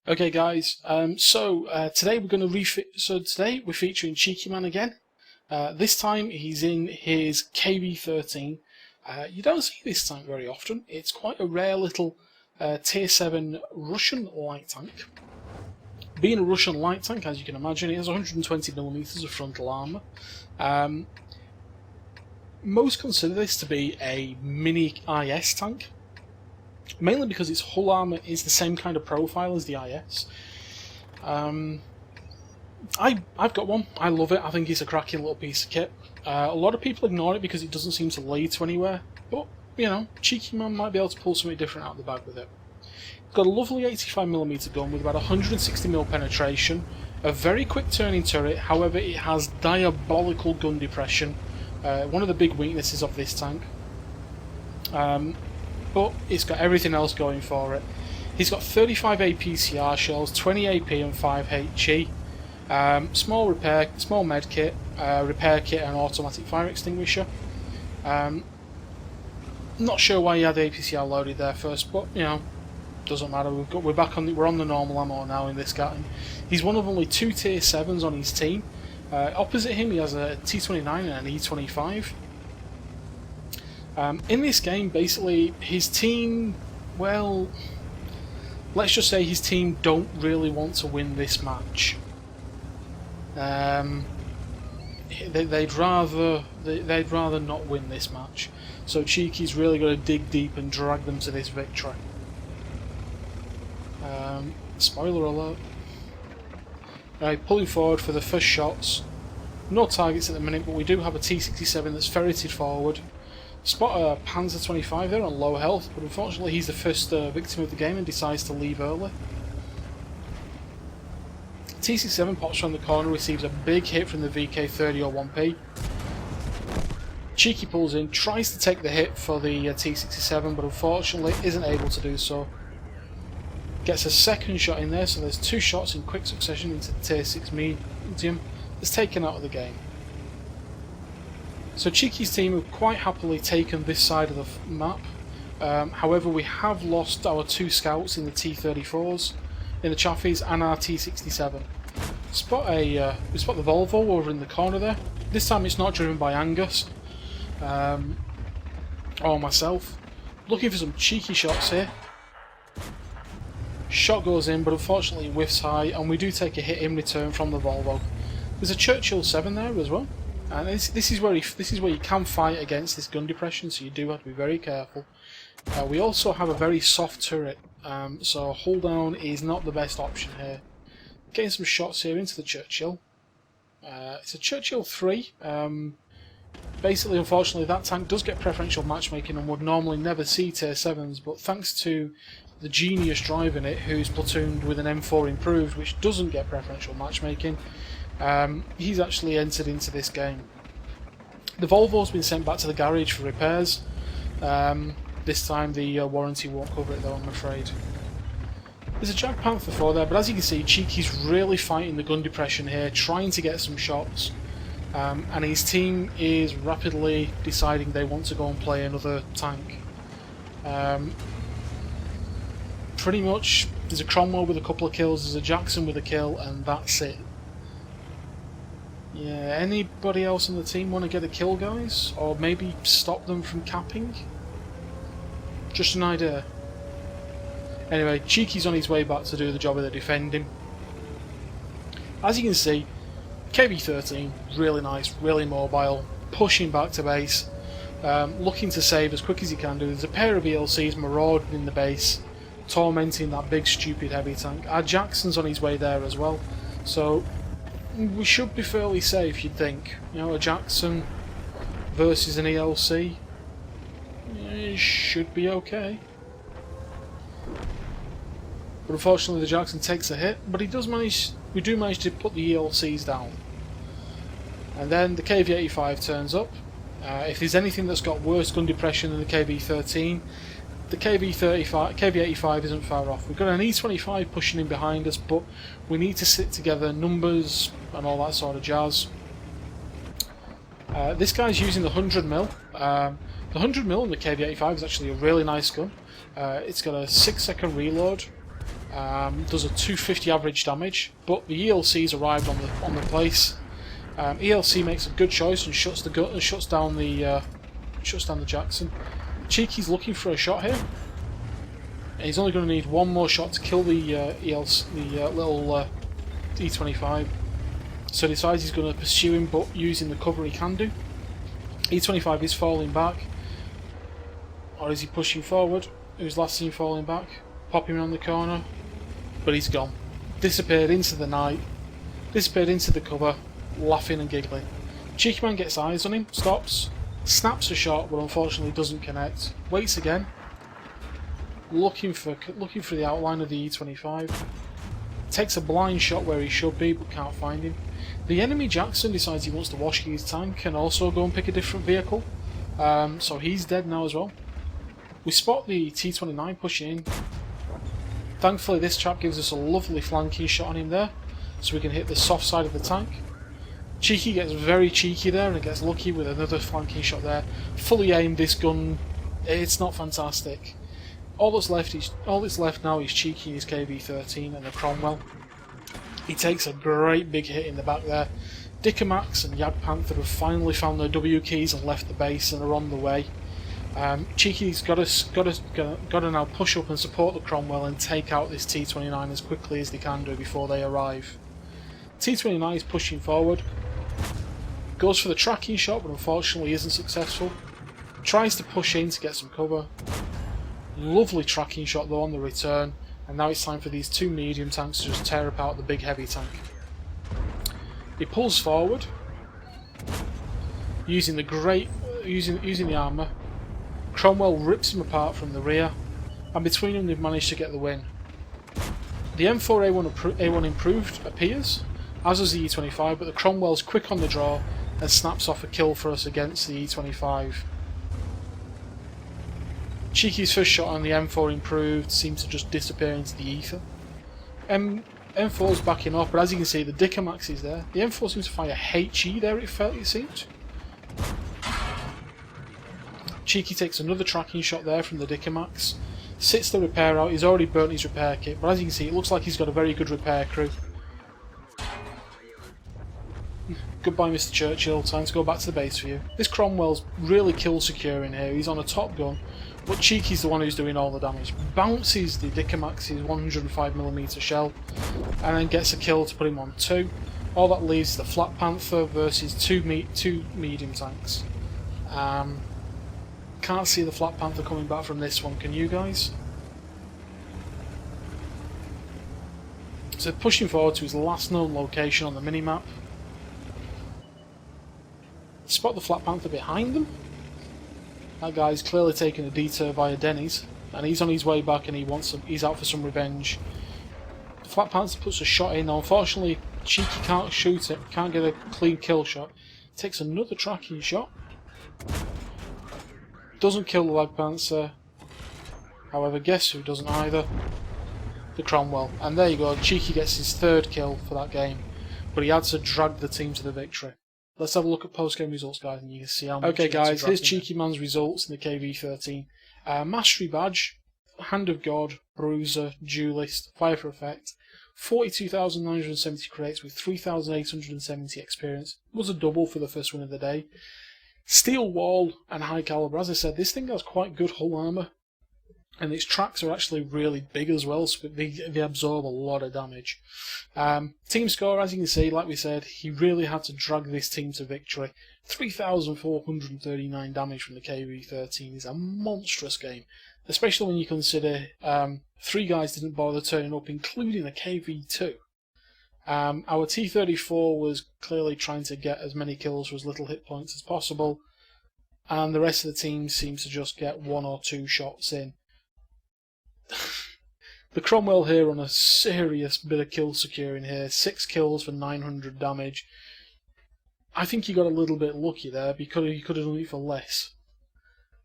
Okay, guys. Today we're going to today we're featuring Cheekyman again. This time he's in his KV13. You don't see this tank very often. It's quite a rare little Tier 7 Russian light tank. Being a Russian light tank, as you can imagine, it has 120mm of frontal armour. Most consider this to be a mini IS tank. Mainly because its hull armour is the same kind of profile as the IS. I've got one. I love it. I think it's a cracking little piece of kit. A lot of people ignore it because it doesn't seem to lead to anywhere. But, you know, Cheekyman might be able to pull something different out of the bag with it. It's got a lovely 85mm gun with about 160mm penetration. A very quick turning turret, however it has diabolical gun depression. One of the big weaknesses of this tank. But it's got everything else going for it. He's got 35 APCR shells, 20 AP and 5 HE. Small med kit, repair kit and automatic fire extinguisher. Not sure why he had the APCR loaded there first, but you know, doesn't matter. We're on the normal ammo now in this guy. He's one of only 2 Tier 7s on his team. Opposite him he has a T29 and an E25. In this game, basically, his team, well, let's just say his team don't really want to win this match. They'd rather not win this match. So Cheeky's really got to dig deep and drag them to this victory. Spoiler alert. Right, pulling forward for the first shots. No targets at the minute, but we do have a T67 that's ferreted forward. Spot a Panzer 25 there on low health, but unfortunately he's the first victim of the game and decides to leave early. T67 pops from the corner, receives a big hit from the VK3001P. Cheeky pulls in, tries to take the hit for the T67, but unfortunately isn't able to do so. Gets a second shot in there, so there's 2 shots in quick succession into the Tier 6 medium that's taken out of the game. So Cheeky's team have quite happily taken this side of the map. However, we have lost our 2 scouts in the T34s, in the Chaffees, and our T67. We spot the Volvo over in the corner there. This time it's not driven by Angus or myself. Looking for some cheeky shots here. Shot goes in, but unfortunately whiffs high, and we do take a hit in return from the Volvo. There's a Churchill 7 there as well. And this is where you can fight against this gun depression, so you do have to be very careful. We also have a very soft turret, so hull down is not the best option here. Getting some shots here into the Churchill. It's a Churchill 3. Basically, unfortunately, that tank does get preferential matchmaking and would normally never see Tier 7s, but thanks to the genius driving it, who's platooned with an M4 improved, which doesn't get preferential matchmaking, he's actually entered into this game. The Volvo's been sent back to the garage for repairs. This time the warranty won't cover it though, I'm afraid. There's a Jag Panther 4 there, but as you can see, Cheeky's really fighting the gun depression here, trying to get some shots. And his team is rapidly deciding they want to go and play another tank. Pretty much, there's a Cromwell with a couple of kills, there's a Jackson with a kill, and that's it. Yeah, anybody else on the team want to get a kill, guys? Or maybe stop them from capping? Just an idea. Anyway, Cheeky's on his way back to do the job of the defending. As you can see, KV13, really nice, really mobile, pushing back to base, looking to save as quick as he can do. There's a pair of ELCs marauding in the base, tormenting that big stupid heavy tank. Our Jackson's on his way there as well, so we should be fairly safe, you'd think. You know, a Jackson versus an ELC, it should be okay. But unfortunately the Jackson takes a hit, but we do manage to put the ELCs down. And then the KV85 turns up. If there's anything that's got worse gun depression than the KV13, the KV85 isn't far off. We've got an E25 pushing in behind us, but we need to sit together, numbers and all that sort of jazz. This guy's using the 100mm. The 100mm in the KV85 is actually a really nice gun. It's got a 6-second reload. Does a 250 average damage, but the ELC's arrived on the place. ELC makes a good choice and shuts down the Jackson. Cheeky's looking for a shot here. And he's only going to need one more shot to kill the little E25. So he decides he's going to pursue him, but using the cover he can do. E25 is falling back, or is he pushing forward? Who's last seen falling back? Popping around the corner, but he's gone. Disappeared into the night. Disappeared into the cover, laughing and giggling. Cheekyman gets eyes on him, stops, snaps a shot, but unfortunately doesn't connect. Waits again, looking for the outline of the E25. Takes a blind shot where he should be, but can't find him. The enemy Jackson decides he wants to wash his tank and also go and pick a different vehicle. So he's dead now as well. We spot the T29 pushing in. Thankfully this chap gives us a lovely flanking shot on him there, so we can hit the soft side of the tank. Cheeky gets very cheeky there and gets lucky with another flanking shot there. Fully aimed this gun, it's not fantastic. All that's left now is Cheeky and his KV13 and the Cromwell. He takes a great big hit in the back there. Dickermax and Jagdpanther have finally found their W keys and left the base and are on the way. Cheeky's got to now push up and support the Cromwell and take out this T29 as quickly as they can do before they arrive. T29 is pushing forward, goes for the tracking shot but unfortunately isn't successful. Tries to push in to get some cover. Lovely tracking shot though on the return, and now it's time for these two medium tanks to just tear apart the big heavy tank. He pulls forward, using the armour. Cromwell rips him apart from the rear, and between them they've managed to get the win. The M4A1 improved appears, as does the E25, but the Cromwell's quick on the draw and snaps off a kill for us against the E25. Cheeky's first shot on the M4 improved seems to just disappear into the ether. M4's backing off, but as you can see the Dickermax is there. The M4 seems to fire HE there, it seemed. Cheeky takes another tracking shot there from the Dickermax. Sits the repair out, he's already burnt his repair kit, but as you can see it looks like he's got a very good repair crew. Goodbye Mr. Churchill, time to go back to the base for you. This Cromwell's really kill secure in here, he's on a top gun, but Cheeky's the one who's doing all the damage. Bounces the Dickermax's 105mm shell, and then gets a kill to put him on 2. All that leaves the Flat Panther versus two medium tanks. Can't see the Flat Panther coming back from this one, can you guys? So pushing forward to his last known location on the minimap. Spot the Flat Panther behind them. That guy's clearly taking a detour via Denny's, and he's on his way back and he's out for some revenge. The Flat Panther puts a shot in, now unfortunately Cheeky can't shoot it, can't get a clean kill shot. Takes another tracking shot. Doesn't kill the Lag Panther. However, guess who doesn't either? The Cromwell. And there you go, Cheeky gets his 3rd kill for that game, but he had to drag the team to the victory. Let's have a look at post-game results, guys, and you can see how much. Okay, guys, here's Cheekyman's results in the KV13. Mastery badge, Hand of God, Bruiser, Duelist, Fire for Effect, 42,970 crates with 3,870 experience. Was a double for the first win of the day. Steel Wall and High Caliber. As I said, this thing has quite good hull armour, and its tracks are actually really big as well, so they absorb a lot of damage. Team score, as you can see, like we said, he really had to drag this team to victory. 3,439 damage from the KV13 is a monstrous game, especially when you consider 3 guys didn't bother turning up, including a KV2. Our T-34 was clearly trying to get as many kills for as little hit points as possible, and the rest of the team seems to just get 1 or 2 shots in. The Cromwell here on a serious bit of kill securing here, 6 kills for 900 damage. I think he got a little bit lucky there because he could have done it for less.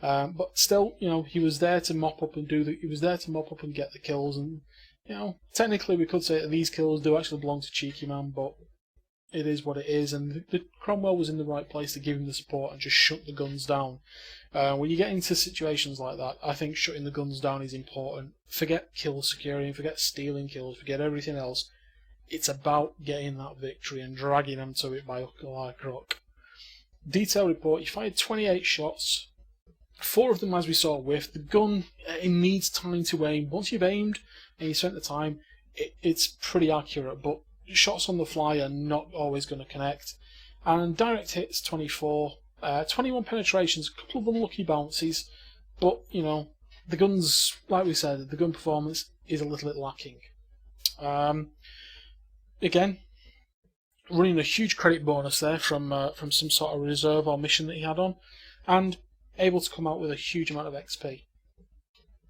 But still, you know, he was there to mop up and get the kills, and you know, technically we could say that these kills do actually belong to Cheekyman, but it is what it is, and the Cromwell was in the right place to give him the support and just shut the guns down. When you get into situations like that, I think shutting the guns down is important. Forget kill security, forget stealing kills, forget everything else. It's about getting that victory and dragging them to it by hook or by crook. Detail report, you fired 28 shots. 4 of them, as we saw, whiffed. The gun, it needs time to aim. Once you've aimed and you spent the time, it's pretty accurate, but shots on the fly are not always going to connect. And direct hits, 24. 21 penetrations, a couple of unlucky bounces, but, you know, the guns, like we said, the gun performance is a little bit lacking. Again, running a huge credit bonus there from some sort of reserve or mission that he had on, and able to come out with a huge amount of XP.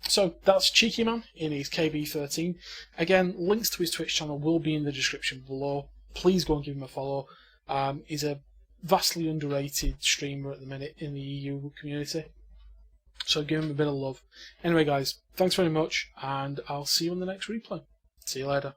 So that's Cheekyman in his KV13. Again, links to his Twitch channel will be in the description below. Please go and give him a follow. He's a vastly underrated streamer at the minute in the EU community, so give him a bit of love. Anyway guys, thanks very much, and I'll see you on the next replay. See you later.